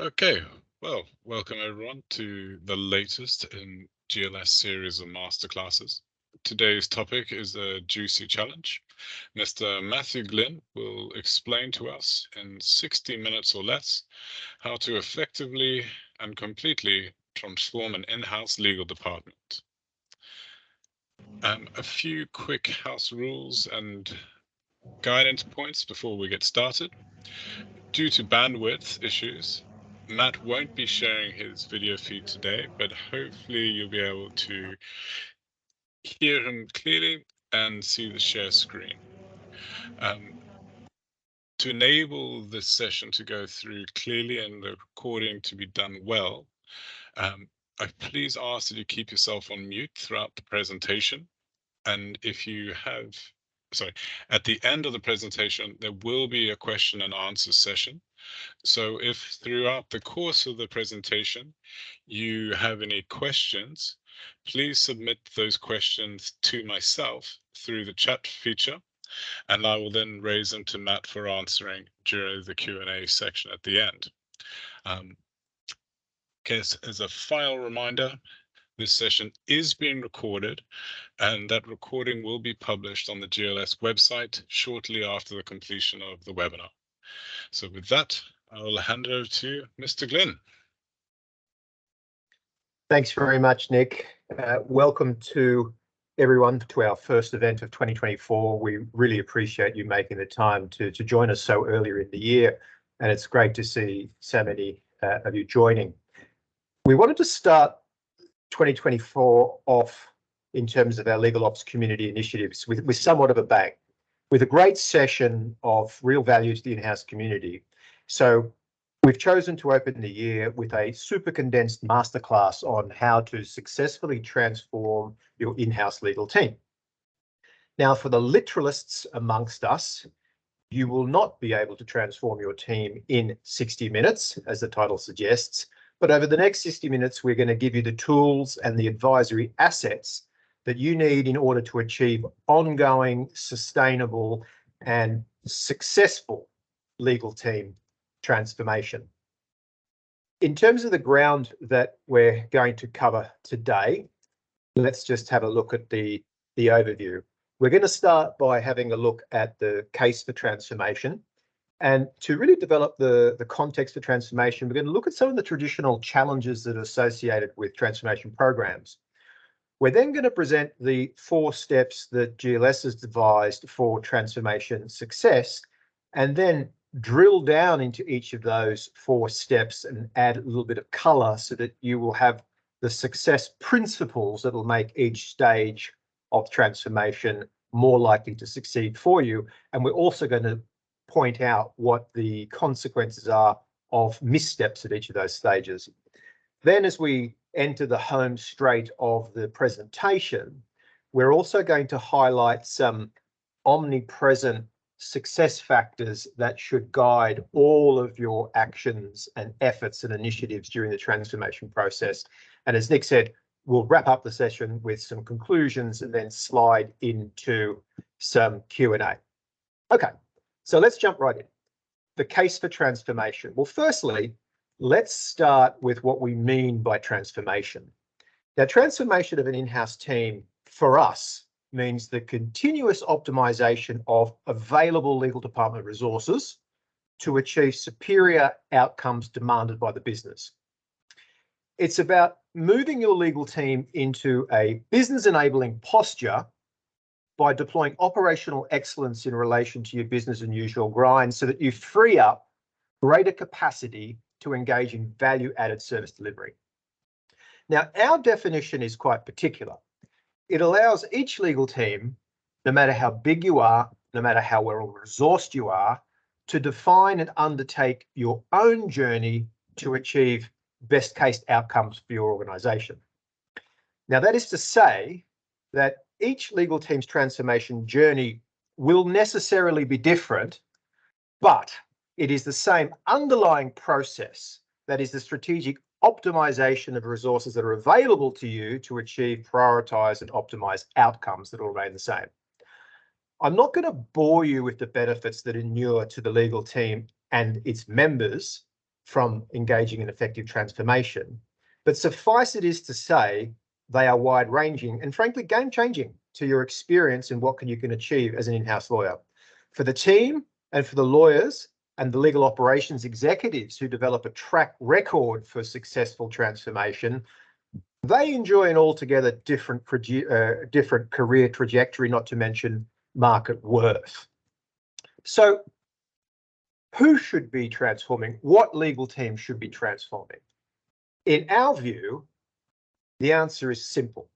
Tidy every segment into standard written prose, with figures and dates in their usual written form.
Okay, well, welcome everyone to the latest in GLS series of masterclasses. Today's topic is a juicy challenge. Mr. Matthew Glynn will explain to us in 60 minutes or less how to effectively and completely transform an in-house legal department. A few quick house rules and guidance points before we get started. Due to bandwidth issues, Matt won't be sharing his video feed today, but hopefully you'll be able to hear him clearly and see the share screen. To enable this session to go through clearly and the recording to be done well, I please ask that you keep yourself on mute throughout the presentation. And if you have, at the end of the presentation, there will be a question and answer session. So if throughout the course of the presentation you have any questions, please submit those questions to myself through the chat feature, and I will then raise them to Matt for answering during the Q&A section at the end. As a final reminder, this session is being recorded, and that recording will be published on the GLS website shortly after the completion of the webinar. So with that, I will hand it over to Mr. Glynn. Thanks very much, Nick. Welcome to everyone to our first event of 2024. We really appreciate you making the time to join us so earlier in the year, and it's great to see so many of you joining. We wanted to start 2024 off in terms of our legal ops community initiatives with somewhat of a bang, with a great session of real value to the in-house community. So we've chosen to open the year with a super condensed masterclass on how to successfully transform your in-house legal team. Now, for the literalists amongst us, you will not be able to transform your team in 60 minutes, as the title suggests, but over the next 60 minutes, we're going to give you the tools and the advisory assets that you need in order to achieve ongoing, sustainable, and successful legal team transformation. In terms of the ground that we're going to cover today, let's just have a look at the overview. We're going to start by having a look at the case for transformation. And to really develop the context for transformation, we're going to look at some of the traditional challenges that are associated with transformation programs. We're then going to present the 4 steps that GLS has devised for transformation success, and then drill down into each of those 4 steps and add a little bit of color so that you will have the success principles that will make each stage of transformation more likely to succeed for you. And we're also going to point out what the consequences are of missteps at each of those stages. Then, as we enter the home straight of the presentation, we're also going to highlight some omnipresent success factors that should guide all of your actions and efforts and initiatives during the transformation process. And as Nick said, we'll wrap up the session with some conclusions and then slide into some Q&A. Okay, so let's jump right in. The case for transformation. Well, firstly, let's start with what we mean by transformation. Now, transformation of an in-house team for us means the continuous optimization of available legal department resources to achieve superior outcomes demanded by the business. It's about moving your legal team into a business-enabling posture by deploying operational excellence in relation to your business and usual grind so that you free up greater capacity to engage in value-added service delivery. Now, our definition is quite particular. It allows each legal team, no matter how big you are, no matter how well resourced you are, to define and undertake your own journey to achieve best case outcomes for your organization. Now, that is to say that each legal team's transformation journey will necessarily be different, but it is the same underlying process that is the strategic optimization of resources that are available to you to achieve, prioritize, and optimize outcomes that will remain the same. I'm not going to bore you with the benefits that inure to the legal team and its members from engaging in effective transformation. But suffice it is to say, they are wide-ranging and frankly game-changing to your experience and what you can achieve as an in-house lawyer. For the team and for the lawyers and the legal operations executives who develop a track record for successful transformation, they enjoy an altogether different career trajectory, not to mention market worth. So who should be transforming? What legal team should be transforming? In our view, the answer is simple.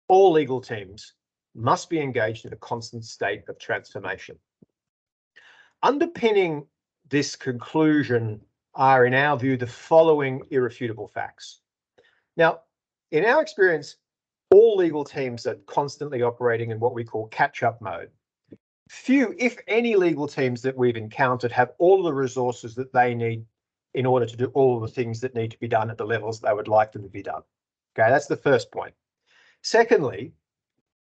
All legal teams must be engaged in a constant state of transformation. Underpinning this conclusion are, in our view, the following irrefutable facts. Now, in our experience, all legal teams are constantly operating in what we call catch-up mode. Few, if any, legal teams that we've encountered have all the resources that they need in order to do all the things that need to be done at the levels they would like them to be done. Okay, that's the first point. Secondly,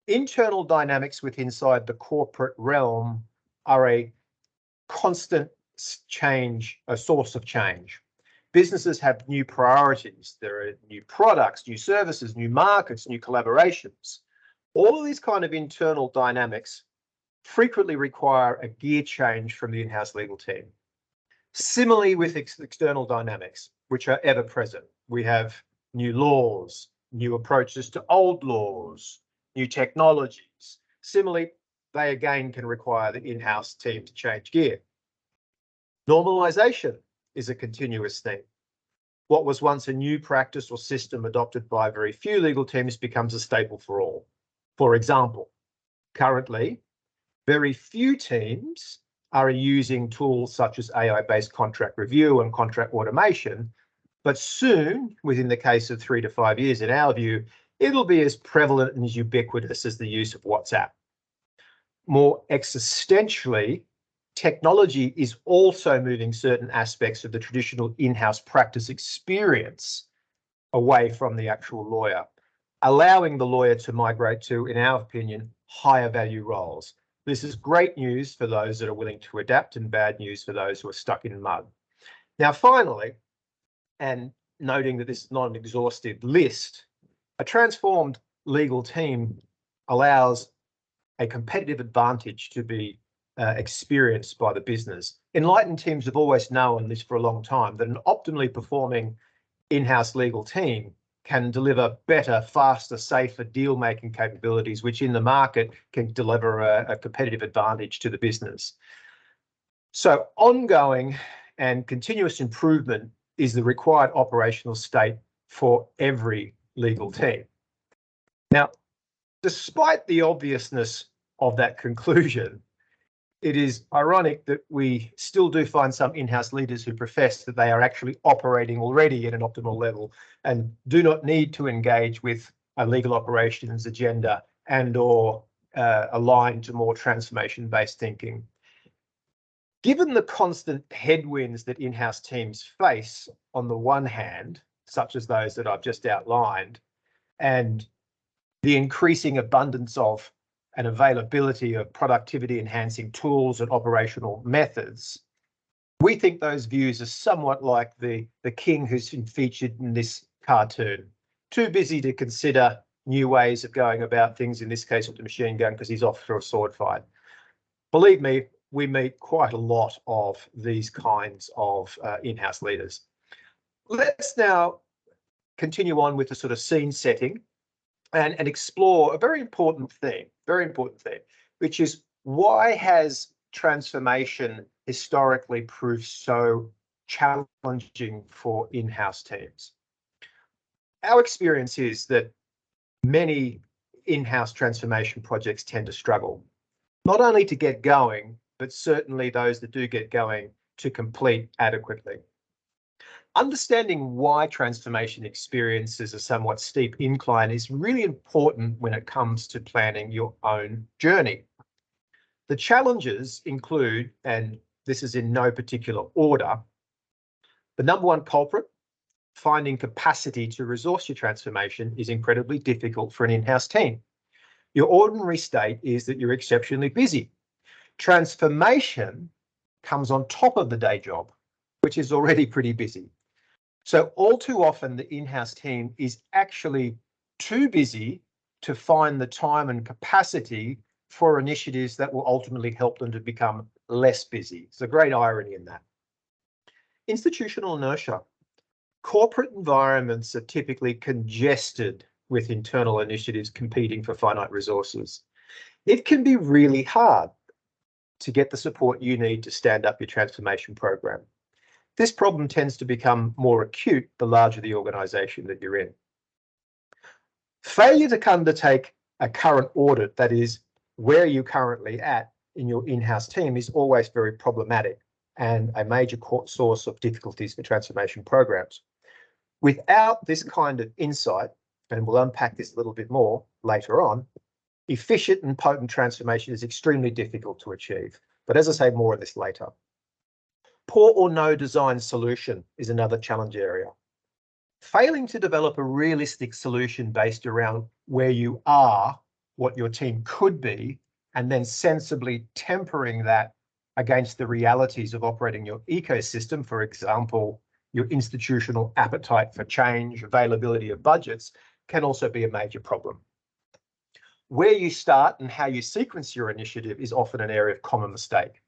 internal dynamics inside the corporate realm are a constant change, a source of change. Businesses have new priorities. There are new products, new services, new markets, new collaborations. All of these kind of internal dynamics frequently require a gear change from the in-house legal team. Similarly with external dynamics, which are ever present. We have new laws, new approaches to old laws, new technologies. Similarly, they again can require the in-house team to change gear. Normalization is a continuous thing. What was once a new practice or system adopted by very few legal teams becomes a staple for all. For example, currently, very few teams are using tools such as AI-based contract review and contract automation, but soon, within the case of 3 to 5 years, in our view, it'll be as prevalent and as ubiquitous as the use of WhatsApp. More existentially, technology is also moving certain aspects of the traditional in-house practice experience away from the actual lawyer, allowing the lawyer to migrate to, in our opinion, higher value roles. This is great news for those that are willing to adapt and bad news for those who are stuck in mud. Now, finally, and noting that this is not an exhaustive list, a transformed legal team allows a competitive advantage to be experienced by the business. Enlightened teams have always known this for a long time, that an optimally performing in-house legal team can deliver better, faster, safer deal-making capabilities, which in the market can deliver a competitive advantage to the business. So ongoing and continuous improvement is the required operational state for every legal team. Now, despite the obviousness of that conclusion, it is ironic that we still do find some in-house leaders who profess that they are actually operating already at an optimal level and do not need to engage with a legal operations agenda and/or align to more transformation-based thinking. Given the constant headwinds that in-house teams face on the one hand, such as those that I've just outlined, and the increasing abundance of and availability of productivity enhancing tools and operational methods, we think those views are somewhat like the king who's been featured in this cartoon. Too busy to consider new ways of going about things, in this case with the machine gun, because he's off for a sword fight. Believe me, we meet quite a lot of these kinds of in-house leaders. Let's now continue on with the sort of scene setting and explore a very important thing, which is why has transformation historically proved so challenging for in-house teams? Our experience is that many in-house transformation projects tend to struggle, not only to get going, but certainly those that do get going to complete adequately. Understanding why transformation experiences a somewhat steep incline is really important when it comes to planning your own journey. The challenges include, and this is in no particular order, the number one culprit, finding capacity to resource your transformation, is incredibly difficult for an in-house team. Your ordinary state is that you're exceptionally busy. Transformation comes on top of the day job, which is already pretty busy. So all too often, the in-house team is actually too busy to find the time and capacity for initiatives that will ultimately help them to become less busy. It's a great irony in that. Institutional inertia. Corporate environments are typically congested with internal initiatives competing for finite resources. It can be really hard to get the support you need to stand up your transformation program. This problem tends to become more acute the larger the organisation that you're in. Failure to undertake a current audit, that is, where you're currently at in your in-house team, is always very problematic and a major source of difficulties for transformation programs. Without this kind of insight, and we'll unpack this a little bit more later on, efficient and potent transformation is extremely difficult to achieve. But as I say, more of this later. Poor or no design solution is another challenge area. Failing to develop a realistic solution based around where you are, what your team could be, and then sensibly tempering that against the realities of operating your ecosystem, for example, your institutional appetite for change, availability of budgets, can also be a major problem. Where you start and how you sequence your initiative is often an area of common mistake.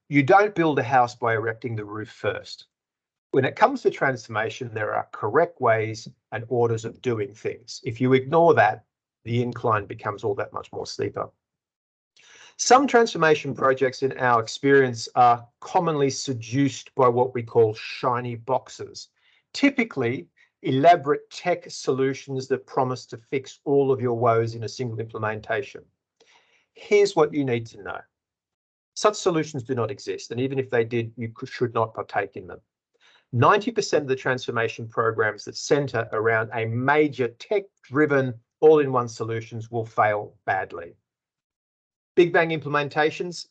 You don't build a house by erecting the roof first. When it comes to transformation, there are correct ways and orders of doing things. If you ignore that, the incline becomes all that much more steeper. Some transformation projects in our experience are commonly seduced by what we call shiny boxes, typically elaborate tech solutions that promise to fix all of your woes in a single implementation. Here's what you need to know. Such solutions do not exist, and even if they did, you should not partake in them. 90% of the transformation programs that center around a major tech-driven all-in-one solutions will fail badly. Big bang implementations,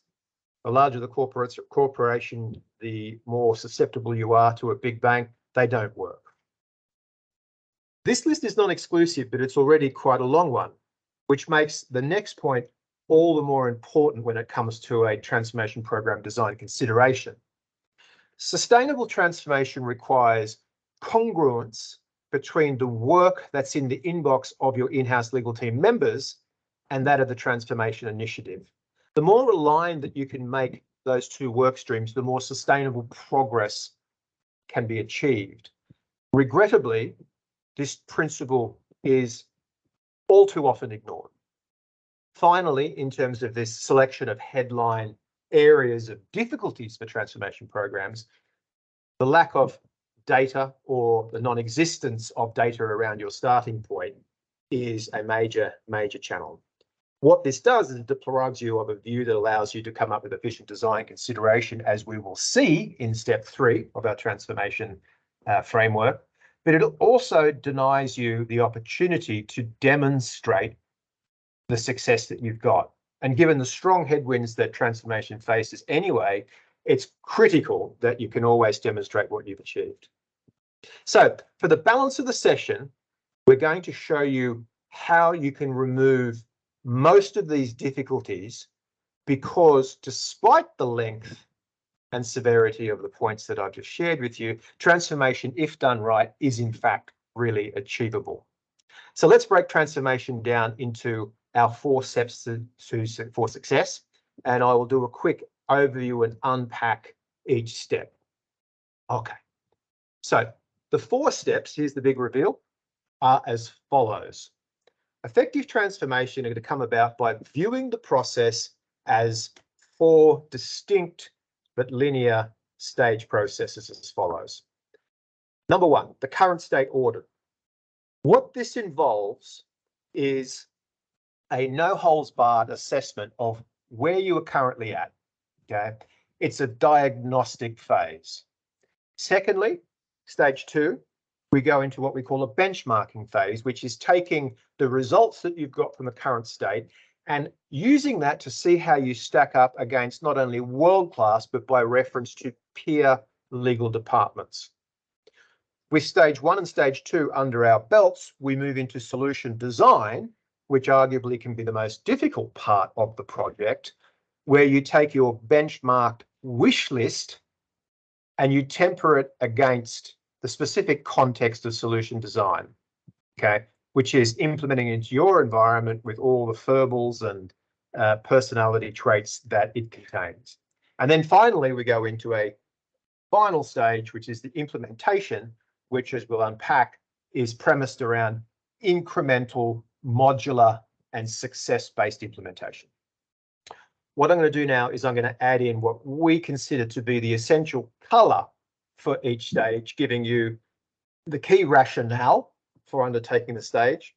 the larger the corporation, the more susceptible you are to a big bang, they don't work. This list is not exclusive, but it's already quite a long one, which makes the next point all the more important when it comes to a transformation program design consideration. Sustainable transformation requires congruence between the work that's in the inbox of your in-house legal team members and that of the transformation initiative. The more aligned that you can make those two work streams, the more sustainable progress can be achieved. Regrettably, this principle is all too often ignored. Finally, in terms of this selection of headline areas of difficulties for transformation programs, the lack of data or the non-existence of data around your starting point is a major challenge. What this does is it deprives you of a view that allows you to come up with efficient design consideration, as we will see in step 3 of our transformation framework, but it also denies you the opportunity to demonstrate the success that you've got. And given the strong headwinds that transformation faces anyway, it's critical that you can always demonstrate what you've achieved. So for the balance of the session, we're going to show you how you can remove most of these difficulties, because despite the length and severity of the points that I've just shared with you, transformation, if done right, is in fact really achievable. So let's break transformation down into our 4 steps for success, and I will do a quick overview and unpack each step. Okay, so the 4 steps, here's the big reveal, are as follows. Effective transformation are going to come about by viewing the process as 4 distinct but linear stage processes as follows. Number 1, the current state audit. What this involves is a no-holds-barred assessment of where you are currently at. Okay, it's a diagnostic phase. Secondly, stage 2, we go into what we call a benchmarking phase, which is taking the results that you've got from the current state and using that to see how you stack up against not only world-class, but by reference to peer legal departments. With stage 1 and stage 2 under our belts, we move into solution design, which arguably can be the most difficult part of the project, where you take your benchmarked wish list and you temper it against the specific context of solution design, okay, which is implementing into your environment with all the verbals and personality traits that it contains. And then finally, we go into a final stage, which is the implementation, which, as we'll unpack, is premised around incremental, modular, and success-based implementation. What I'm going to do now is I'm going to add in what we consider to be the essential color for each stage, giving you the key rationale for undertaking the stage,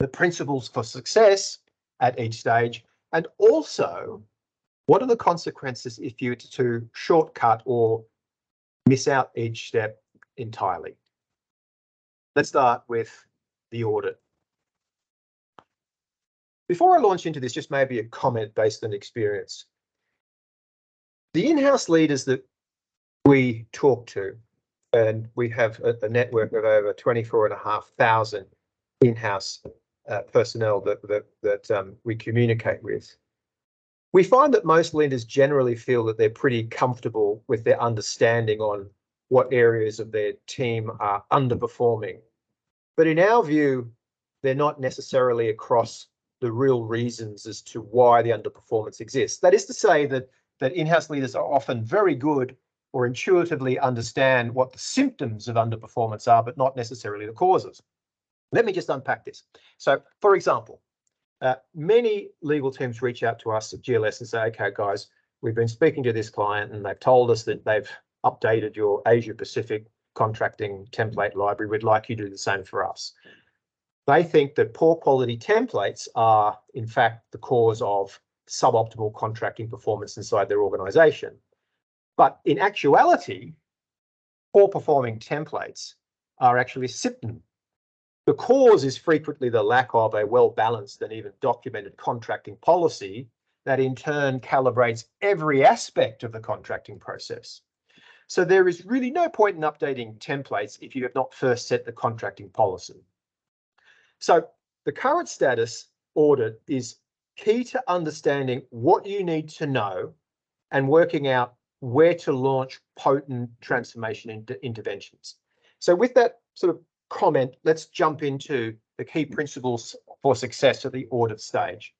the principles for success at each stage, and also what are the consequences if you were to shortcut or miss out each step entirely. Let's start with the audit. Before I launch into this, just maybe a comment based on experience. The in-house leaders that we talk to, and we have a network of over 24,500 in-house personnel that we communicate with. We find that most leaders generally feel that they're pretty comfortable with their understanding on what areas of their team are underperforming. But in our view, they're not necessarily across the real reasons as to why the underperformance exists. That is to say that in-house leaders are often very good or intuitively understand what the symptoms of underperformance are, but not necessarily the causes. Let me just unpack this. So, for example, many legal teams reach out to us at GLS and say, okay, guys, we've been speaking to this client and they've told us that they've updated your Asia Pacific contracting template library. We'd like you to do the same for us. They think that poor quality templates are, in fact, the cause of suboptimal contracting performance inside their organization. But in actuality, poor performing templates are actually a symptom. The cause is frequently the lack of a well-balanced and even documented contracting policy that in turn calibrates every aspect of the contracting process. So there is really no point in updating templates if you have not first set the contracting policy. So the current status audit is key to understanding what you need to know and working out where to launch potent transformation interventions. So with that sort of comment, let's jump into the key principles for success at the audit stage.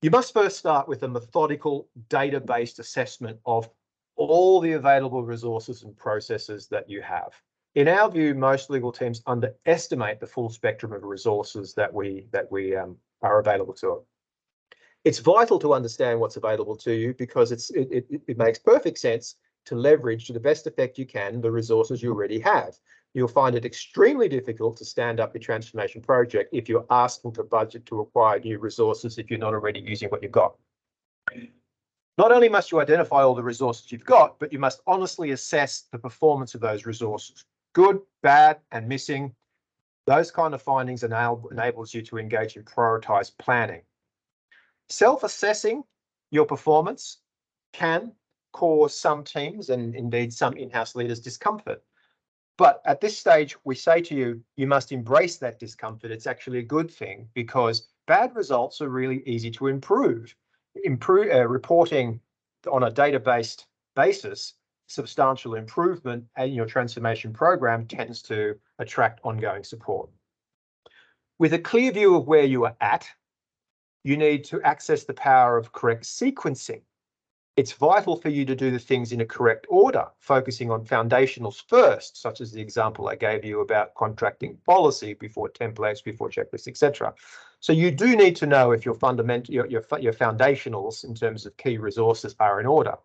You must first start with a methodical, data-based assessment of all the available resources and processes that you have. In our view, most legal teams underestimate the full spectrum of resources that we are available to them. It's vital to understand what's available to you because it makes perfect sense to leverage to the best effect you can the resources you already have. You'll find it extremely difficult to stand up your transformation project if you're asking for budget to acquire new resources if you're not already using what you've got. Not only must you identify all the resources you've got, but you must honestly assess the performance of those resources. Good, bad, and missing. Those kind of findings enables you to engage in prioritized planning. Self-assessing your performance can cause some teams and indeed some in-house leaders discomfort. But at this stage, we say to you, you must embrace that discomfort. It's actually a good thing because bad results are really easy to improve. Reporting on a data-based basis, substantial improvement in your transformation program tends to attract ongoing support. With a clear view of where you are at, you need to access the power of correct sequencing. It's vital for you to do the things in a correct order, focusing on foundationals first, such as the example I gave you about contracting policy before templates, before checklists, etc. So you do need to know if your foundationals in terms of key resources are in order.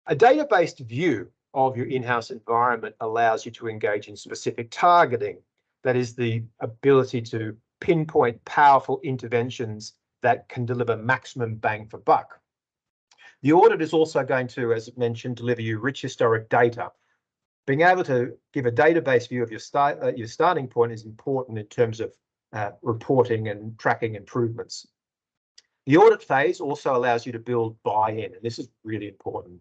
A data-based view of your in-house environment allows you to engage in specific targeting. That is the ability to pinpoint powerful interventions that can deliver maximum bang for buck. The audit is also going to, as mentioned, deliver you rich historic data. Being able to give a database view of your starting point is important in terms of reporting and tracking improvements. The audit phase also allows you to build buy-in, and this is really important.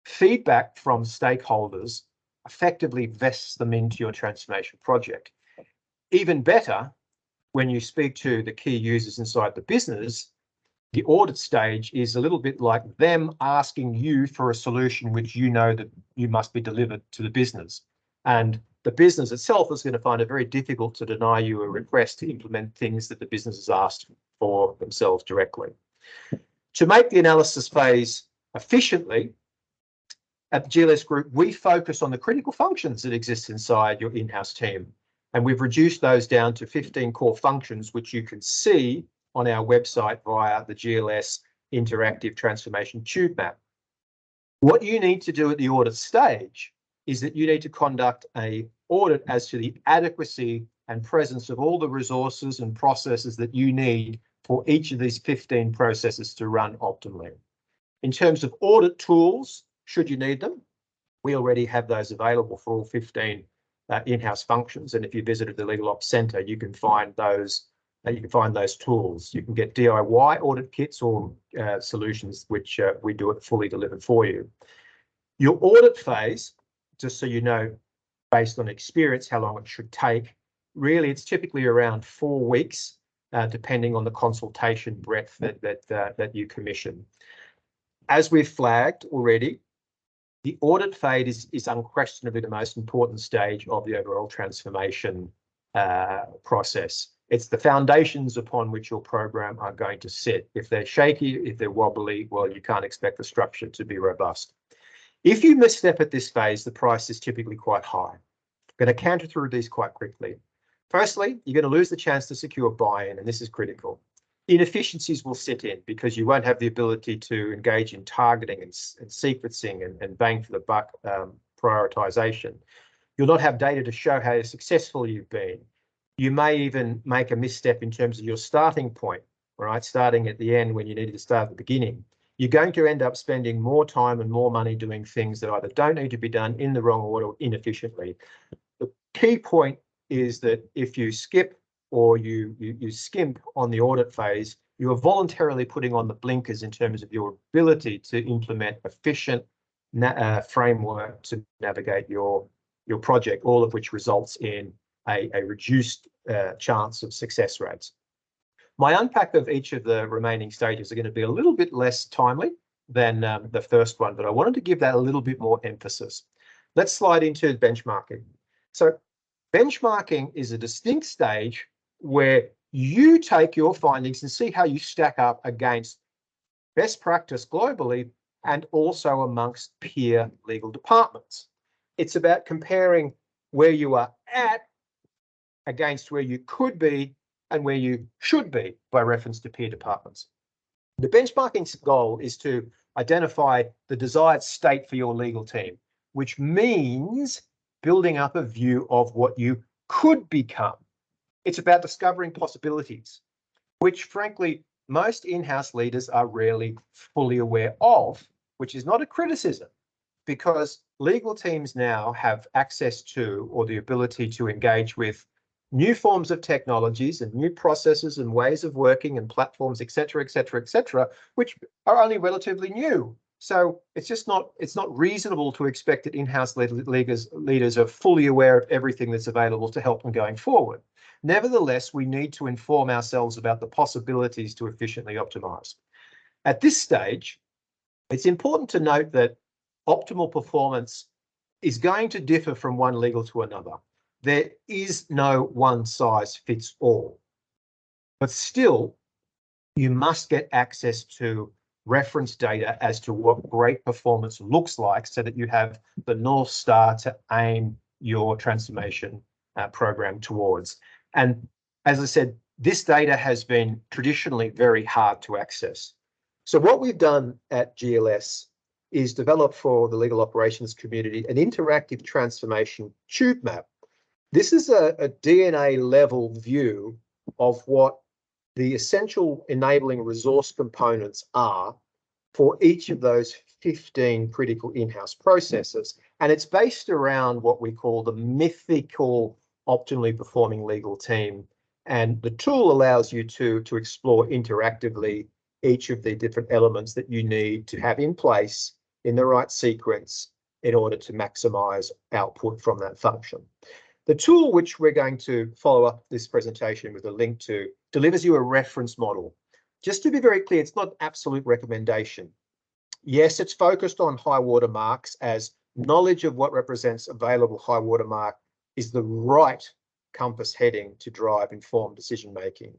Feedback from stakeholders effectively vests them into your transformation project. Even better, when you speak to the key users inside the business, the audit stage is a little bit like them asking you for a solution which you know that you must be delivered to the business. And the business itself is going to find it very difficult to deny you a request to implement things that the business has asked for themselves directly. To make the analysis phase efficiently, at the GLS Group, we focus on the critical functions that exist inside your in-house team. And we've reduced those down to 15 core functions, which you can see on our website via the GLS Interactive Transformation Tube Map. What you need to do at the audit stage is that you need to conduct an audit as to the adequacy and presence of all the resources and processes that you need for each of these 15 processes to run optimally. In terms of audit tools, should you need them, we already have those available for all 15 in-house functions. And if you visited the Legal Ops Centre, you can find those. You can find those tools. You can get DIY audit kits or solutions which we do it fully delivered for you. Your audit phase, just so you know, based on experience, how long it should take. Really, it's typically around 4 weeks, depending on the consultation breadth that you commission. As we've flagged already, the audit phase is unquestionably the most important stage of the overall transformation process. It's the foundations upon which your program are going to sit. If they're shaky, if they're wobbly, well, you can't expect the structure to be robust. If you misstep at this phase, the price is typically quite high. I'm going to canter through these quite quickly. Firstly, you're going to lose the chance to secure buy-in, and this is critical. Inefficiencies will sit in because you won't have the ability to engage in targeting and sequencing and bang for the buck prioritization. You'll not have data to show how successful you've been. You may even make a misstep in terms of your starting point, right? Starting at the end when you needed to start at the beginning. You're going to end up spending more time and more money doing things that either don't need to be done in the wrong order or inefficiently. The key point is that if you skip or you skimp on the audit phase, you are voluntarily putting on the blinkers in terms of your ability to implement efficient framework to navigate your project, all of which results in a reduced chance of success rates. My unpack of each of the remaining stages are going to be a little bit less timely than the first one, but I wanted to give that a little bit more emphasis. Let's slide into benchmarking. So benchmarking is a distinct stage where you take your findings and see how you stack up against best practice globally and also amongst peer legal departments. It's about comparing where you are at against where you could be and where you should be by reference to peer departments. The benchmarking goal is to identify the desired state for your legal team, which means building up a view of what you could become. It's about discovering possibilities, which frankly, most in-house leaders are rarely fully aware of, which is not a criticism, because legal teams now have access to or the ability to engage with new forms of technologies and new processes and ways of working and platforms, et cetera, which are only relatively new. So it's not reasonable to expect that in-house leaders are fully aware of everything that's available to help them going forward. Nevertheless, we need to inform ourselves about the possibilities to efficiently optimize. At this stage, it's important to note that optimal performance is going to differ from one legal to another. There is no one size fits all, but still, you must get access to reference data as to what great performance looks like so that you have the North Star to aim your transformation program towards. And as I said, this data has been traditionally very hard to access. So what we've done at GLS is develop for the legal operations community an interactive transformation tube map. This is a DNA level view of what the essential enabling resource components are for each of those 15 critical in-house processes. And it's based around what we call the mythical optimally performing legal team. And the tool allows you to explore interactively each of the different elements that you need to have in place in the right sequence in order to maximize output from that function. The tool, which we're going to follow up this presentation with a link to, delivers you a reference model. Just to be very clear, it's not absolute recommendation. Yes, it's focused on high water marks as knowledge of what represents available high water mark is the right compass heading to drive informed decision making.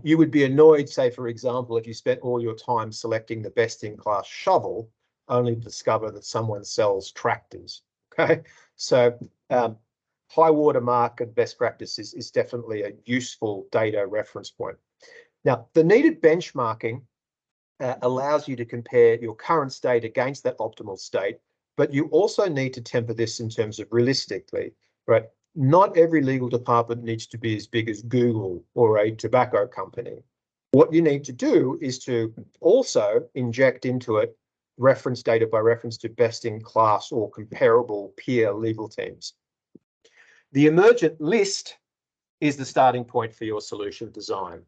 You would be annoyed, say, for example, if you spent all your time selecting the best-in-class shovel, only to discover that someone sells tractors. Okay, so high water mark and best practice is definitely a useful data reference point. Now, the needed benchmarking allows you to compare your current state against that optimal state, but you also need to temper this in terms of realistically, right? Not every legal department needs to be as big as Google or a tobacco company. What you need to do is to also inject into it reference data by reference to best in class or comparable peer legal teams. The emergent list is the starting point for your solution design.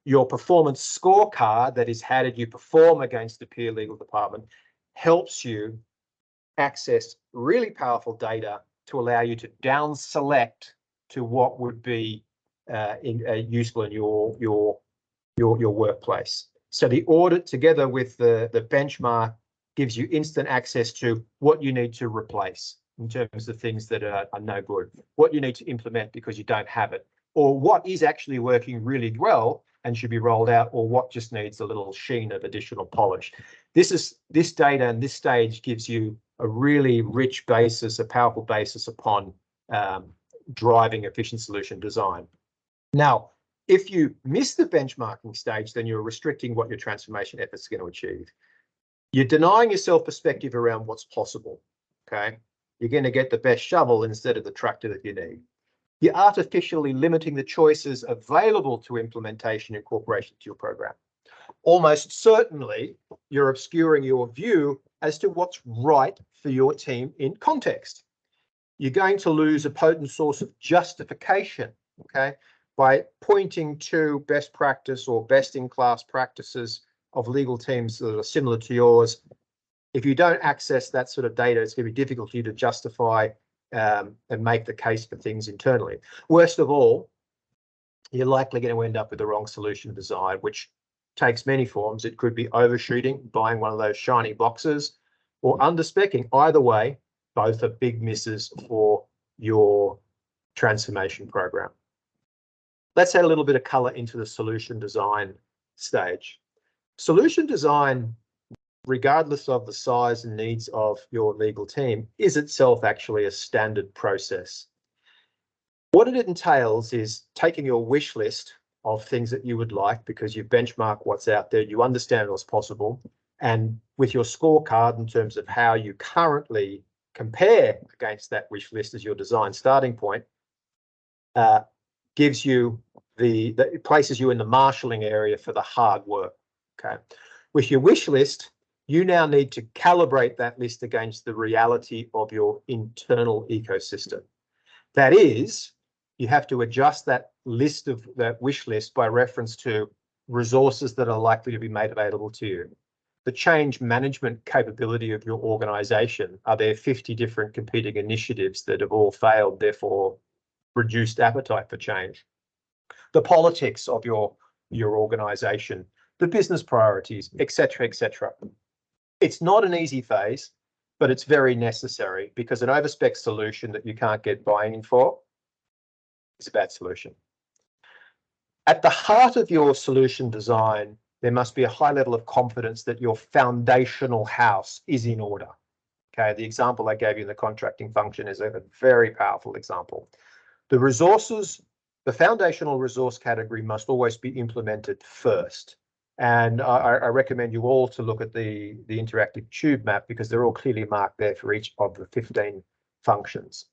Your performance scorecard, that is, how did you perform against the peer legal department, helps you access really powerful data to allow you to down select to what would be useful in your workplace. So the audit together with the benchmark gives you instant access to what you need to replace in terms of things that are no good, what you need to implement because you don't have it, or what is actually working really well and should be rolled out, or what just needs a little sheen of additional polish. This data and this stage gives you a really rich basis, a powerful basis upon driving efficient solution design. Now, if you miss the benchmarking stage, then you're restricting what your transformation efforts are going to achieve. You're denying yourself perspective around what's possible, okay? You're going to get the best shovel instead of the tractor that you need. You're artificially limiting the choices available to implementation and incorporation to your program. Almost certainly, you're obscuring your view as to what's right for your team in context. You're going to lose a potent source of justification, okay, by pointing to best practice or best-in-class practices of legal teams that are similar to yours. If you don't access that sort of data, it's going to be difficult for you to justify and make the case for things internally. Worst of all, you're likely going to end up with the wrong solution design, which takes many forms. It could be overshooting, buying one of those shiny boxes, or underspecking. Either way, both are big misses for your transformation program. Let's add a little bit of color into the solution design stage. Solution design, regardless of the size and needs of your legal team, is itself actually a standard process. What it entails is taking your wish list of things that you would like, because you benchmark what's out there, you understand what's possible, and with your scorecard in terms of how you currently compare against that wish list as your design starting point, gives you it places you in the marshalling area for the hard work. Okay, with your wish list, you now need to calibrate that list against the reality of your internal ecosystem. That is, you have to adjust that wish list by reference to resources that are likely to be made available to you. The change management capability of your organization. Are there 50 different competing initiatives that have all failed, therefore reduced appetite for change? The politics of your organization, the business priorities, etc., etc. It's not an easy phase, but it's very necessary, because an overspec solution that you can't get buy-in for is a bad solution. At the heart of your solution design, there must be a high level of confidence that your foundational house is in order. Okay, the example I gave you in the contracting function is a very powerful example. The foundational resource category must always be implemented first. And I recommend you all to look at the interactive tube map, because they're all clearly marked there for each of the 15 functions.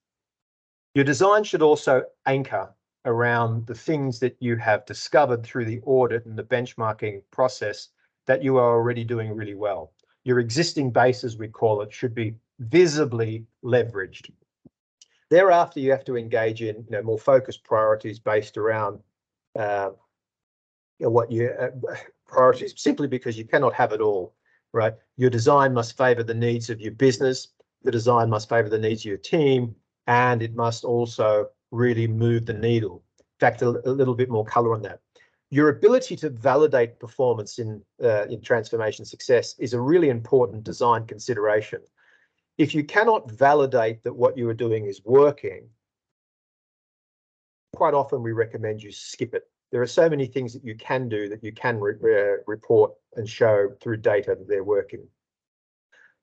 Your design should also anchor around the things that you have discovered through the audit and the benchmarking process that you are already doing really well. Your existing base, as we call it, should be visibly leveraged. Thereafter, you have to engage in more focused priorities based around what your priorities, simply because you cannot have it all, right? Your design must favor the needs of your business, the design must favor the needs of your team, and it must also really move the needle. In fact, a little bit more color on that. Your ability to validate performance in transformation success is a really important design consideration. If you cannot validate that what you are doing is working, quite often we recommend you skip it. There are so many things that you can do that you can report and show through data that they're working.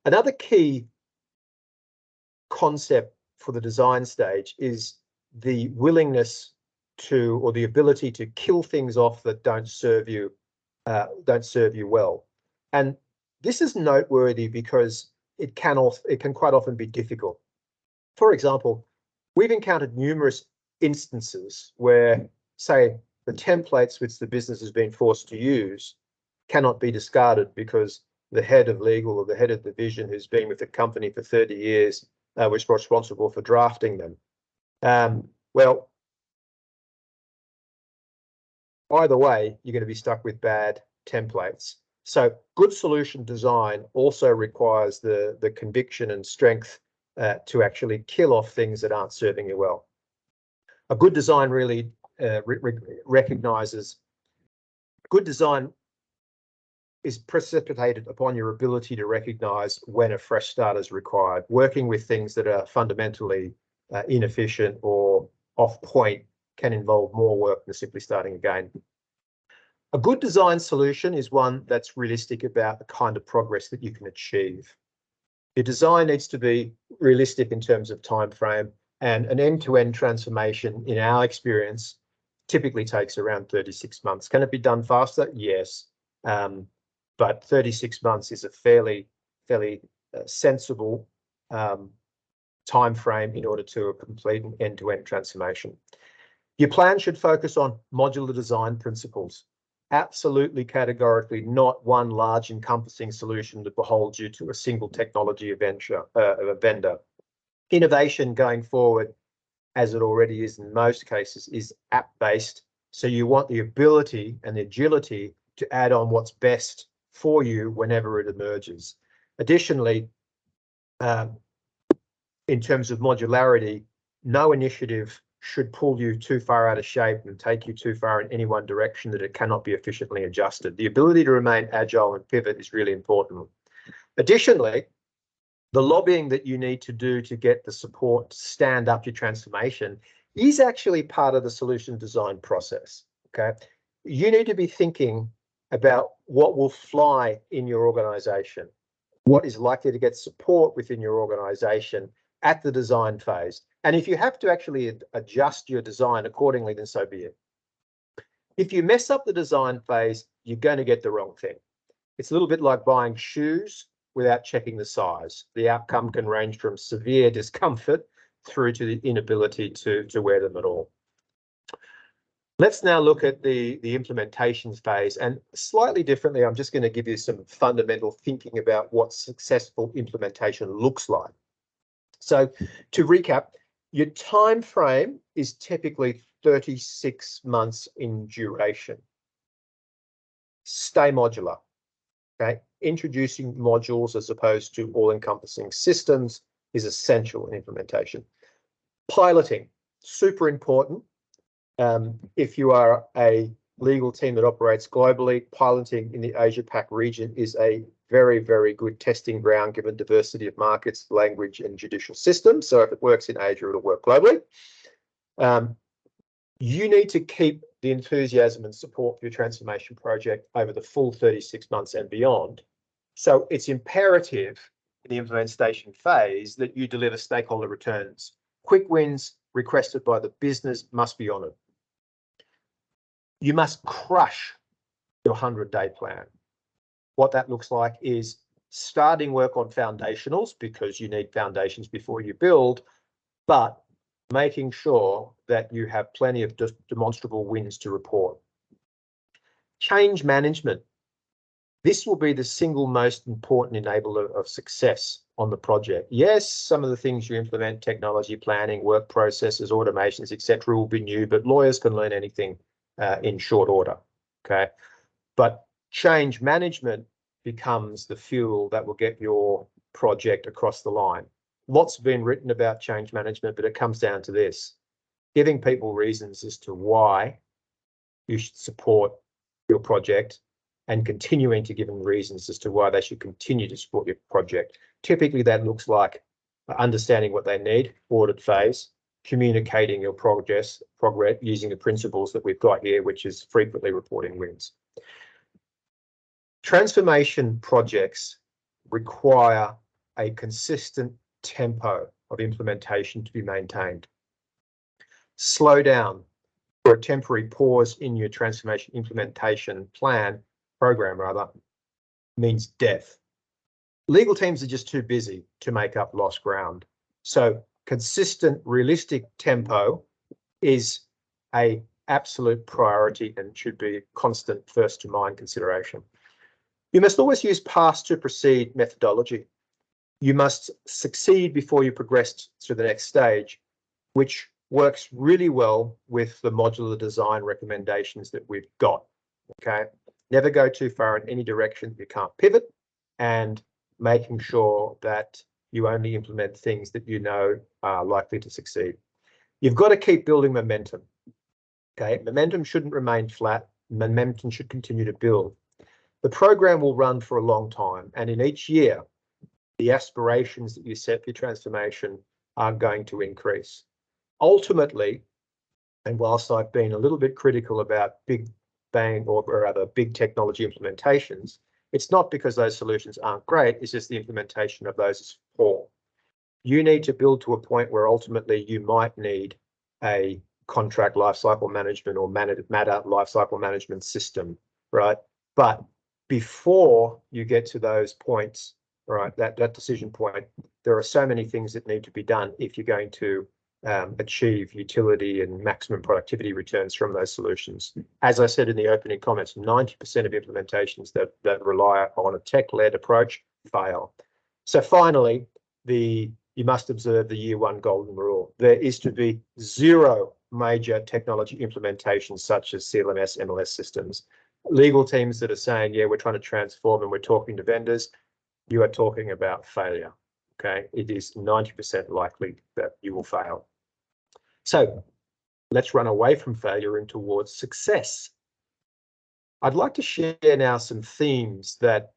Another key concept for the design stage is the willingness to, or the ability to kill things off that don't serve you well. And this is noteworthy because it can quite often be difficult. For example, we've encountered numerous instances where, say, the templates which the business has been forced to use cannot be discarded because the head of legal or the head of division who's been with the company for 30 years was responsible for drafting them. Well, either way, you're going to be stuck with bad templates. So good solution design also requires the conviction and strength to actually kill off things that aren't serving you well. A good design really recognizes, good design is precipitated upon your ability to recognize when a fresh start is required. Working with things that are fundamentally inefficient or off point can involve more work than simply starting again. A good design solution is one that's realistic about the kind of progress that you can achieve. Your design needs to be realistic in terms of time frame, and an end-to-end transformation, in our experience, typically takes around 36 months. Can it be done faster? Yes. But 36 months is a fairly sensible time frame in order to complete an end-to-end transformation. Your plan should focus on modular design principles. Absolutely categorically not one large encompassing solution that beholds you to a single technology vendor. Innovation going forward, as it already is in most cases, is app-based. So you want the ability and the agility to add on what's best for you whenever it emerges. Additionally, in terms of modularity, no initiative should pull you too far out of shape and take you too far in any one direction that it cannot be efficiently adjusted. The ability to remain agile and pivot is really important. Additionally, the lobbying that you need to do to get the support to stand up your transformation is actually part of the solution design process. Okay, you need to be thinking about what will fly in your organization, what is likely to get support within your organization at the design phase. And if you have to actually adjust your design accordingly, then so be it. If you mess up the design phase, you're going to get the wrong thing. It's a little bit like buying shoes without checking the size. The outcome can range from severe discomfort through to the inability to wear them at all. Let's now look at the implementation phase, and slightly differently, I'm just going to give you some fundamental thinking about what successful implementation looks like. So to recap, your time frame is typically 36 months in duration. Stay modular. Okay, introducing modules as opposed to all-encompassing systems is essential in implementation. Piloting, super important. If you are a legal team that operates globally, piloting in the Asia-Pac region is a very, very good testing ground given diversity of markets, language, and judicial systems. So if it works in Asia, it'll work globally. You need to keep the enthusiasm and support for your transformation project over the full 36 months and beyond. So it's imperative in the implementation phase that you deliver stakeholder returns. Quick wins requested by the business must be honoured. You must crush your 100-day plan. What that looks like is starting work on foundationals, because you need foundations before you build, but making sure that you have plenty of demonstrable wins to report. Change management. This will be the single most important enabler of success on the project. Yes, some of the things you implement, technology planning, work processes, automations, etc., will be new, but lawyers can learn anything in short order. Okay, but change management becomes the fuel that will get your project across the line. Lots have been written about change management, but it comes down to this: giving people reasons as to why you should support your project and continuing to give them reasons as to why they should continue to support your project. Typically, that looks like understanding what they need, audit phase, communicating your progress using the principles that we've got here, which is frequently reporting wins. Transformation projects require a consistent tempo of implementation to be maintained. Slow down or a temporary pause in your transformation implementation program means death. Legal teams are just too busy to make up lost ground. So consistent, realistic tempo is an absolute priority and should be constant first to mind consideration. You must always use pass to proceed methodology. You must succeed before you progress to the next stage, which works really well with the modular design recommendations that we've got. Okay, never go too far in any direction you can't pivot, and making sure that you only implement things that you know are likely to succeed. You've got to keep building momentum. Okay, momentum shouldn't remain flat. Momentum should continue to build. The program will run for a long time, and in each year, the aspirations that you set for your transformation are going to increase. Ultimately, and whilst I've been a little bit critical about big bang or rather big technology implementations, it's not because those solutions aren't great, it's just the implementation of those is poor. You need to build to a point where ultimately you might need a contract lifecycle management or matter lifecycle management system, right? But before you get to those points, right, that decision point, there are so many things that need to be done if you're going to achieve utility and maximum productivity returns from those solutions. As I said in the opening comments, 90% of implementations that rely on a tech-led approach fail. So finally, you must observe the year one golden rule. There is to be zero major technology implementations such as CLMS, MLS systems. Legal teams that are saying, yeah, we're trying to transform and we're talking to vendors, you are talking about failure. Okay, it is 90% likely that you will fail. So let's run away from failure and towards success. I'd like to share now some themes that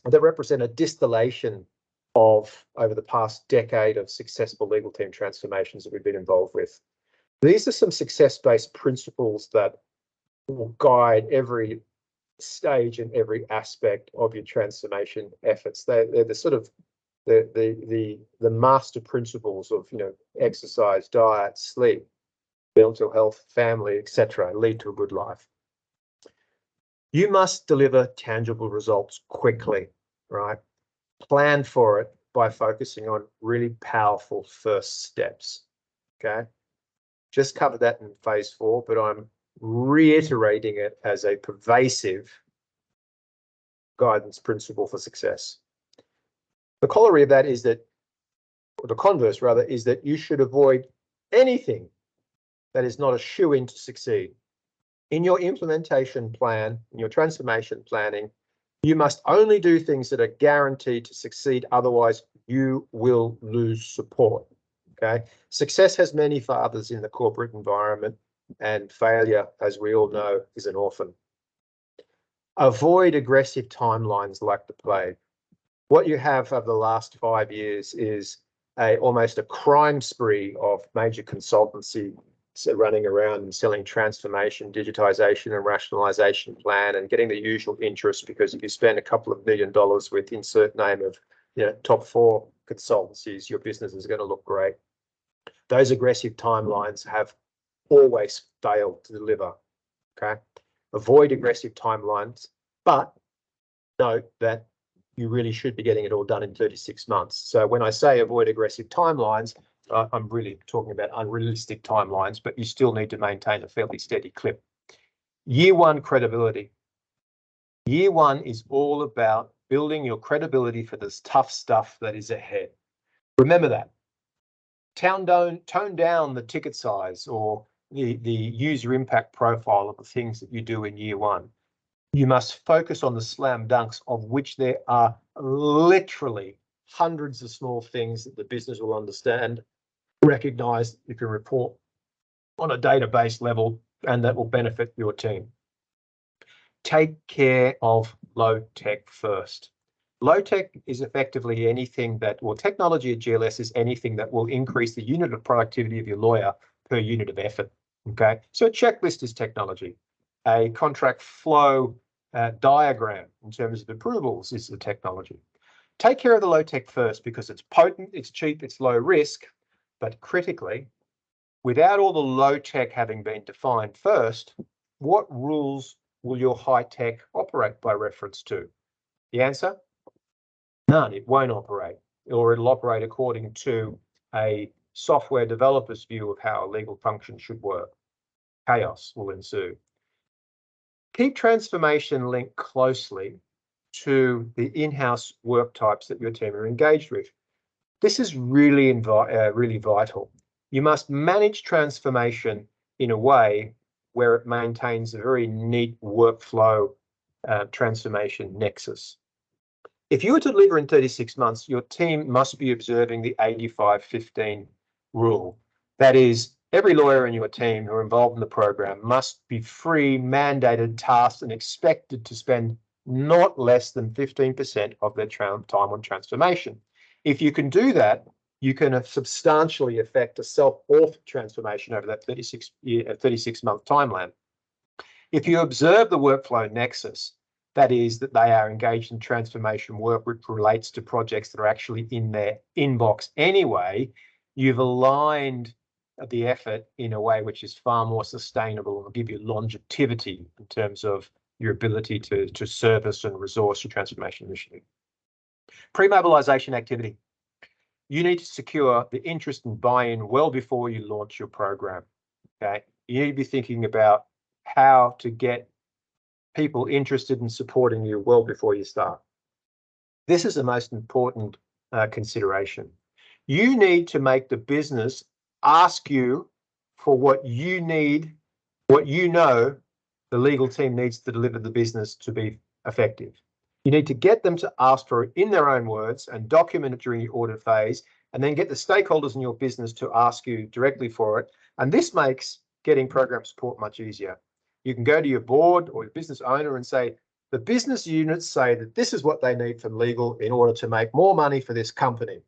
represent a distillation of over the past decade of successful legal team transformations that we've been involved with. These are some success-based principles that will guide every stage and every aspect of your transformation efforts. They're the sort of the master principles of, exercise, diet, sleep, mental health, family, etc. lead to a good life. You must deliver tangible results quickly, right? Plan for it by focusing on really powerful first steps. Okay, just covered that in phase 4, but I'm reiterating it as a pervasive guidance principle for success. The corollary of that is that, or the converse rather, is that you should avoid anything that is not a shoe-in to succeed. In your implementation plan, in your transformation planning, you must only do things that are guaranteed to succeed, otherwise you will lose support. Okay, success has many fathers in the corporate environment, and failure, as we all know, is an orphan. Avoid aggressive timelines like the plague. What you have over the last 5 years is almost a crime spree of major consultancy running around and selling transformation, digitization and rationalization plan and getting the usual interest, because if you spend a couple of $1 million with insert name of top 4 consultancies, your business is going to look great. Those aggressive timelines have always failed to deliver. Okay, avoid aggressive timelines, but note that you really should be getting it all done in 36 months. So when I say avoid aggressive timelines, I'm really talking about unrealistic timelines, but you still need to maintain a fairly steady clip. Year one credibility. Year one is all about building your credibility for this tough stuff that is ahead. Remember that. Tone down the ticket size or the user impact profile of the things that you do in year one. You must focus on the slam dunks, of which there are literally hundreds of small things that the business will understand, recognize, you can report on a database level, and that will benefit your team. Take care of low tech first. Low tech is effectively anything that, or technology at GLS is anything that will increase the unit of productivity of your lawyer per unit of effort. Okay, so a checklist is technology. A contract flow diagram in terms of approvals is the technology. Take care of the low tech first because it's potent, it's cheap, it's low risk, but critically, without all the low tech having been defined first, what rules will your high tech operate by reference to? The answer? None. It won't operate, or it'll operate according to a software developer's view of how a legal function should work. Chaos will ensue. Keep transformation linked closely to the in-house work types that your team are engaged with. This is really vital. You must manage transformation in a way where it maintains a very neat workflow transformation nexus. If you were to deliver in 36 months, your team must be observing the 85-15 rule. That is, every lawyer in your team who are involved in the program must be free, mandated, tasked, and expected to spend not less than 15% of their time on transformation. If you can do that, you can substantially affect a self-author transformation over that 36-month timeline. If you observe the workflow nexus, that is, that they are engaged in transformation work which relates to projects that are actually in their inbox anyway, you've aligned the effort in a way which is far more sustainable and will give you longevity in terms of your ability to service and resource your transformation initiative. Pre-mobilization activity. You need to secure the interest and buy-in well before you launch your program. Okay, you need to be thinking about how to get people interested in supporting you well before you start. This is the most important consideration. You need to make the business ask you for what you need, what you know the legal team needs to deliver the business to be effective. You need to get them to ask for it in their own words and document it during the audit phase, and then get the stakeholders in your business to ask you directly for it. And this makes getting program support much easier. You can go to your board or your business owner and say, the business units say that this is what they need from legal in order to make more money for this company.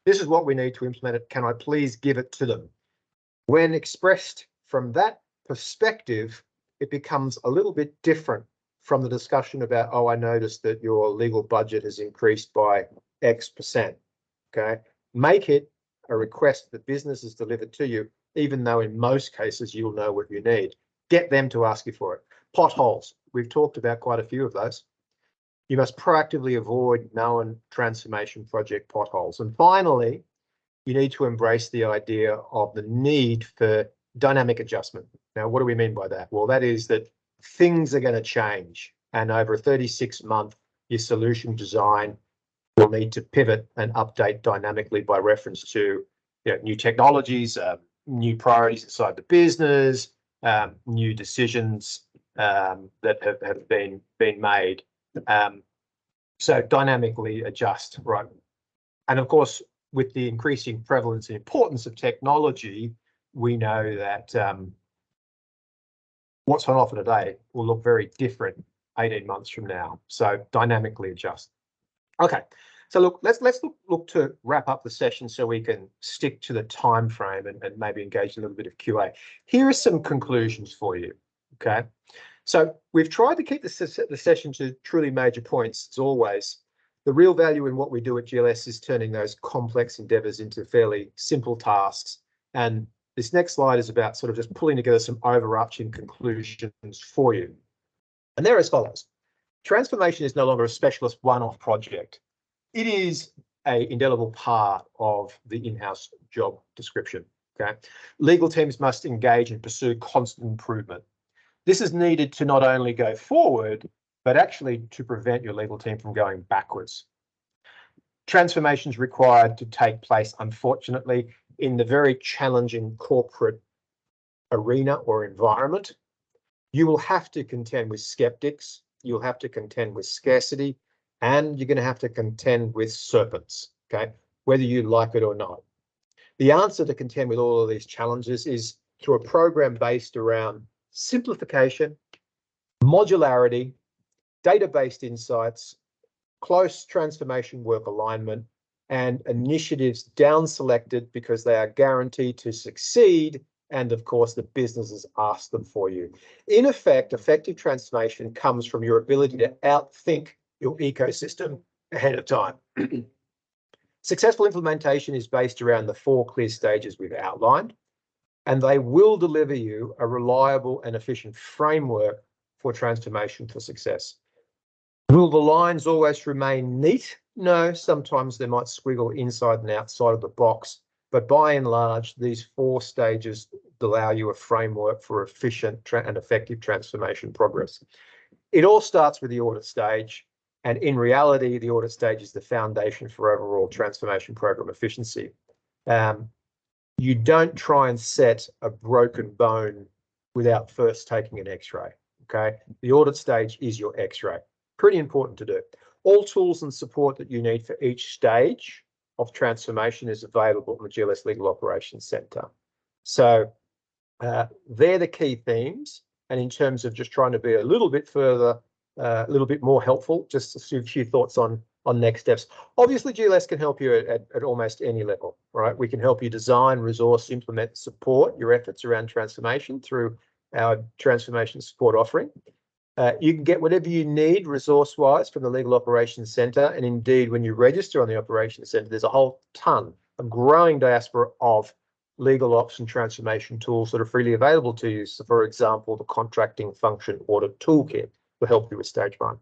This is what we need to implement it. Can I please give it to them? When expressed from that perspective, it becomes a little bit different from the discussion about, oh, I noticed that your legal budget has increased by X%. Okay, make it a request that business is delivered to you, even though in most cases you'll know what you need. Get them to ask you for it. Potholes. We've talked about quite a few of those. You must proactively avoid known transformation project potholes. And finally, you need to embrace the idea of the need for dynamic adjustment. Now, what do we mean by that? Well, that is that things are going to change, and over a 36-month, your solution design will need to pivot and update dynamically by reference to new technologies, new priorities inside the business, new decisions that have been made. So dynamically adjust, right? And of course, with the increasing prevalence and importance of technology, we know that what's on offer today will look very different 18 months from now. So dynamically adjust. Okay, so look, let's look to wrap up the session so we can stick to the time frame and maybe engage in a little bit of QA. Here are some conclusions for you. Okay, so we've tried to keep the session to truly major points, as always. The real value in what we do at GLS is turning those complex endeavors into fairly simple tasks. And this next slide is about sort of just pulling together some overarching conclusions for you. And they're as follows. Transformation is no longer a specialist one-off project. It is an indelible part of the in-house job description. Okay, legal teams must engage and pursue constant improvement. This is needed to not only go forward, but actually to prevent your legal team from going backwards. Transformation is required to take place, unfortunately, in the very challenging corporate arena or environment. You will have to contend with skeptics, you'll have to contend with scarcity, and you're going to have to contend with serpents, okay, whether you like it or not. The answer to contend with all of these challenges is through a program based around simplification, modularity, data-based insights, close transformation work alignment, and initiatives down selected because they are guaranteed to succeed, and of course the businesses ask them for you. In effect, effective transformation comes from your ability to outthink your ecosystem ahead of time. Successful implementation is based around the 4 clear stages we've outlined, and they will deliver you a reliable and efficient framework for transformation for success. Will the lines always remain neat? No, sometimes they might squiggle inside and outside of the box, but by and large, these 4 stages allow you a framework for efficient and effective transformation progress. It all starts with the audit stage, and in reality, the audit stage is the foundation for overall transformation program efficiency. You don't try and set a broken bone without first taking an X-ray, okay? The audit stage is your X-ray. Pretty important to do. All tools and support that you need for each stage of transformation is available in the GLS Legal Operations Centre. So they're the key themes. And in terms of just trying to be a little bit further, a little bit more helpful, just a few thoughts on next steps. Obviously, GLS can help you at almost any level, right? We can help you design, resource, implement, support your efforts around transformation through our transformation support offering. You can get whatever you need resource-wise from the Legal Operations Centre, and indeed, when you register on the Operations Centre, there's a whole ton, a growing diaspora of legal ops and transformation tools that are freely available to you. So, for example, the contracting function audit toolkit will help you with stage 1.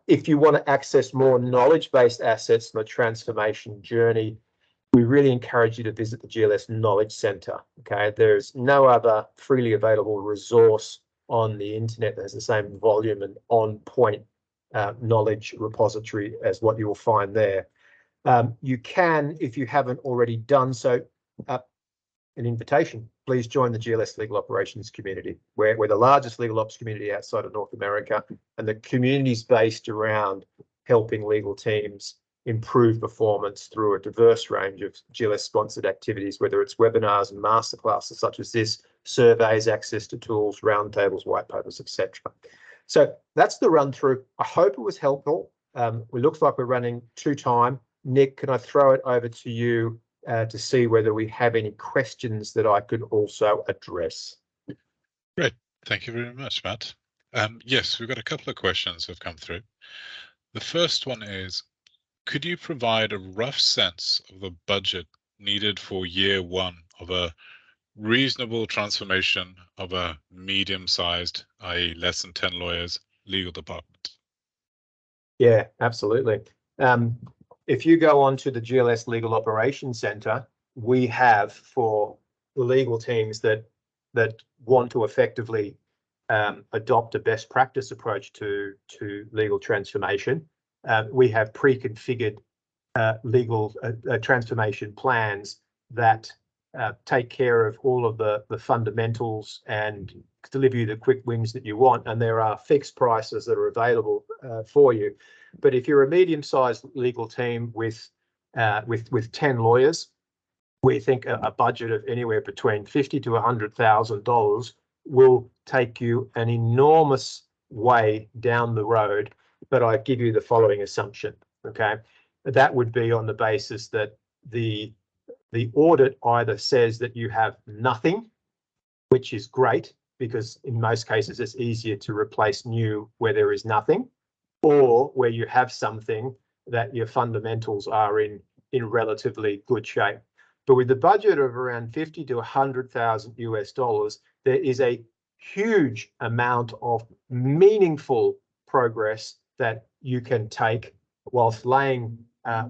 If you want to access more knowledge-based assets in the transformation journey, we really encourage you to visit the GLS Knowledge Centre. Okay, there's no other freely available resource on the internet that has the same volume and on-point knowledge repository as what you will find there. You can, if you haven't already done so, an invitation. Please join the GLS Legal Operations community. We're the largest legal ops community outside of North America, and the community is based around helping legal teams improve performance through a diverse range of GLS-sponsored activities, whether it's webinars and masterclasses such as this, surveys, access to tools, roundtables, white papers, etc. So that's the run through. I hope it was helpful. It looks like we're running to time. Nick, can I throw it over to you to see whether we have any questions that I could also address? Great. Thank you very much, Matt. Yes, we've got a couple of questions that have come through. The first one is, could you provide a rough sense of the budget needed for year 1 of a reasonable transformation of a medium-sized, i.e. less than 10 lawyers, legal department? Yeah, absolutely. If you go on to the GLS Legal Operations Centre, we have for the legal teams that want to effectively adopt a best practice approach to legal transformation, we have pre-configured legal transformation plans that take care of all of the fundamentals and deliver you the quick wins that you want, and there are fixed prices that are available for you. But if you're a medium-sized legal team with 10 lawyers, we think a budget of anywhere between $50,000 to $100,000 will take you an enormous way down the road. But I give you the following assumption, okay? That would be on the basis that the audit either says that you have nothing, which is great, because in most cases it's easier to replace new where there is nothing, or where you have something that your fundamentals are in relatively good shape. But with the budget of around $50,000 to $100,000 US, there is a huge amount of meaningful progress that you can take whilst laying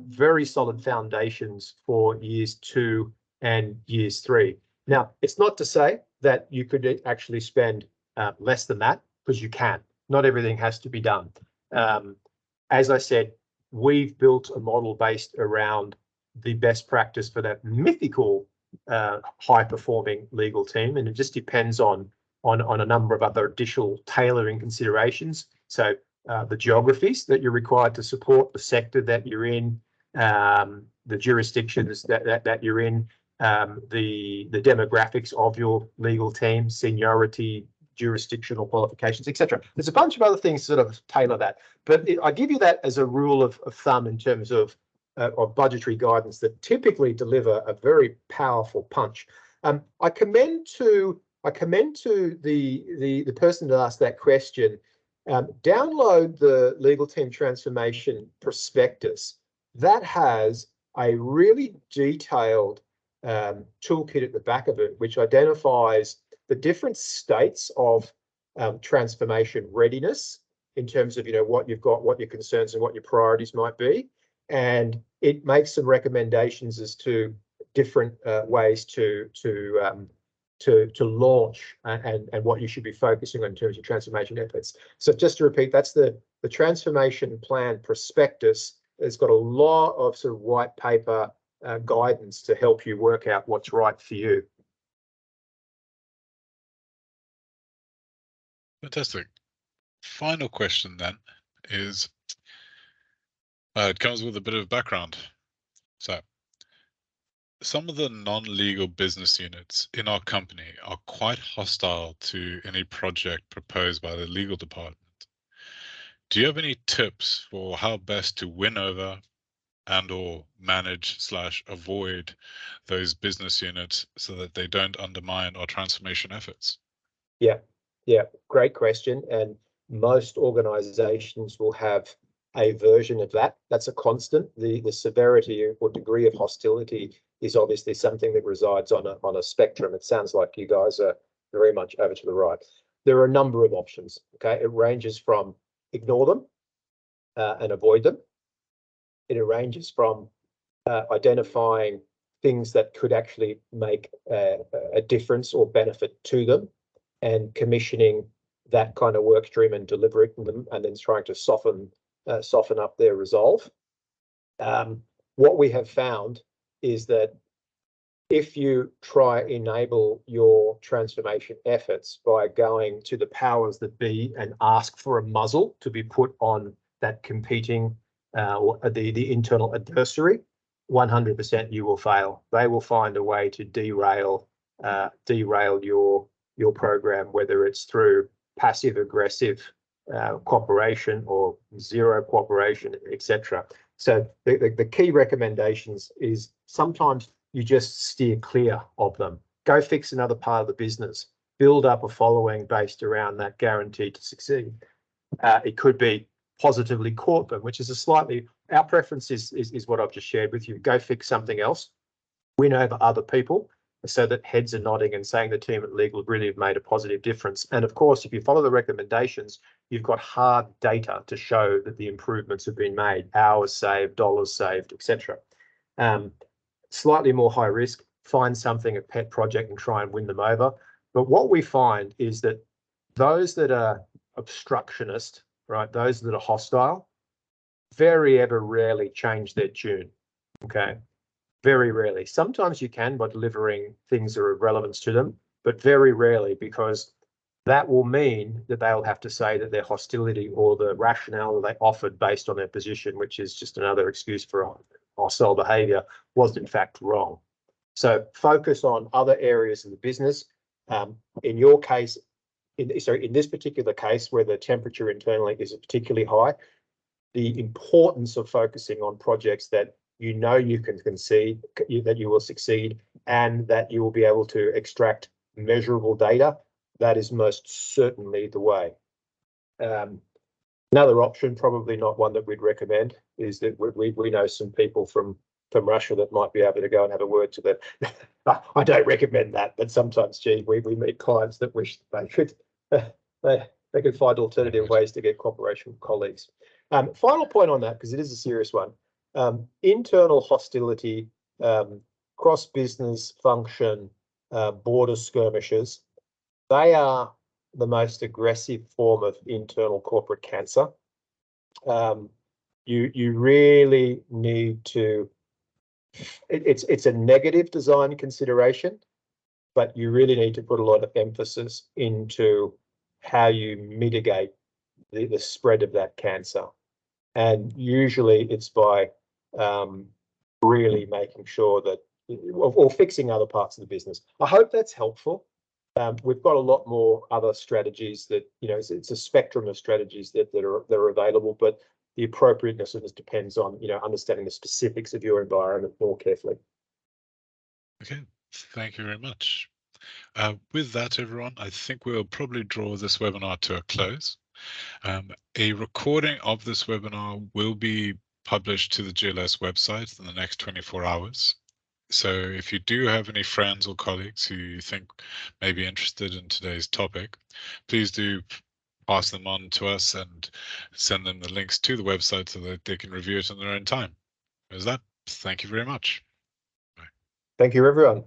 very solid foundations for years 2 and years 3. Now, it's not to say that you could actually spend less than that, because you can. Not everything has to be done. As I said, we've built a model based around the best practice for that mythical high-performing legal team, and it just depends on a number of other additional tailoring considerations. So the geographies that you're required to support, the sector that you're in, the jurisdictions that you're in, the demographics of your legal team, seniority, jurisdictional qualifications, etc. There's a bunch of other things sort of tailor that, but I give you that as a rule of thumb in terms of budgetary guidance that typically deliver a very powerful punch. I commend to the person that asked that question. Download the Legal Team Transformation Prospectus. That has a really detailed toolkit at the back of it, which identifies the different states of transformation readiness in terms of, what you've got, what your concerns and what your priorities might be. And it makes some recommendations as to different ways to launch and what you should be focusing on in terms of transformation efforts. So just to repeat, that's the transformation plan prospectus. It's got a lot of sort of white paper guidance to help you work out what's right for you. Fantastic. Final question then is, it comes with a bit of background. So some of the non-legal business units in our company are quite hostile to any project proposed by the legal department. Do you have any tips for how best to win over and/or manage/avoid those business units so that they don't undermine our transformation efforts? Yeah, great question. And most organizations will have a version of that. That's a constant. The severity or degree of hostility is obviously something that resides on a spectrum. It sounds like you guys are very much over to the right. There are a number of options. Okay, it ranges from ignore them and avoid them. It ranges from identifying things that could actually make a difference or benefit to them, and commissioning that kind of work stream and delivering them, and then trying to soften up their resolve. What we have found is that if you try enable your transformation efforts by going to the powers that be and ask for a muzzle to be put on that competing or the internal adversary, 100% you will fail. They will find a way to derail your program, whether it's through passive aggressive cooperation or zero cooperation, etc. So the key recommendations is sometimes you just steer clear of them. Go fix another part of the business. Build up a following based around that guarantee to succeed. It could be positively court them, which is our preference is what I've just shared with you. Go fix something else. Win over other people so that heads are nodding and saying the team at legal really have made a positive difference. And of course, if you follow the recommendations, you've got hard data to show that the improvements have been made, hours saved, dollars saved, etc. Slightly more high risk, find something, a pet project, and try and win them over. But what we find is that those that are obstructionist, right, those that are hostile, very ever rarely change their tune. Okay, very rarely. Sometimes you can by delivering things that are of relevance to them, but very rarely, because that will mean that they'll have to say that their hostility or the rationale that they offered based on their position, which is just another excuse for hostile behavior, was in fact wrong. So focus on other areas of the business. In your case, in this particular case where the temperature internally is particularly high, the importance of focusing on projects that you know you can concede, that you will succeed, and that you will be able to extract measurable data, that is most certainly the way. Another option, probably not one that we'd recommend, is that we know some people from Russia that might be able to go and have a word to them. I don't recommend that, but sometimes, gee, we meet clients that wish they could find alternative ways to get cooperation with colleagues. Final point on that, because it is a serious one. Internal hostility, cross-business function, border skirmishes, they are the most aggressive form of internal corporate cancer. You really need to, it's a negative design consideration, but you really need to put a lot of emphasis into how you mitigate the spread of that cancer. And usually it's by really making sure that, or fixing other parts of the business. I hope that's helpful. We've got a lot more other strategies that, it's a spectrum of strategies that are available, but the appropriateness of this depends on, understanding the specifics of your environment more carefully. Okay, thank you very much. With that, everyone, I think we'll probably draw this webinar to a close. A recording of this webinar will be published to the GLS website in the next 24 hours. So if you do have any friends or colleagues who you think may be interested in today's topic, please do pass them on to us and send them the links to the website so that they can review it in their own time. With that, thank you very much. Bye. Thank you, everyone.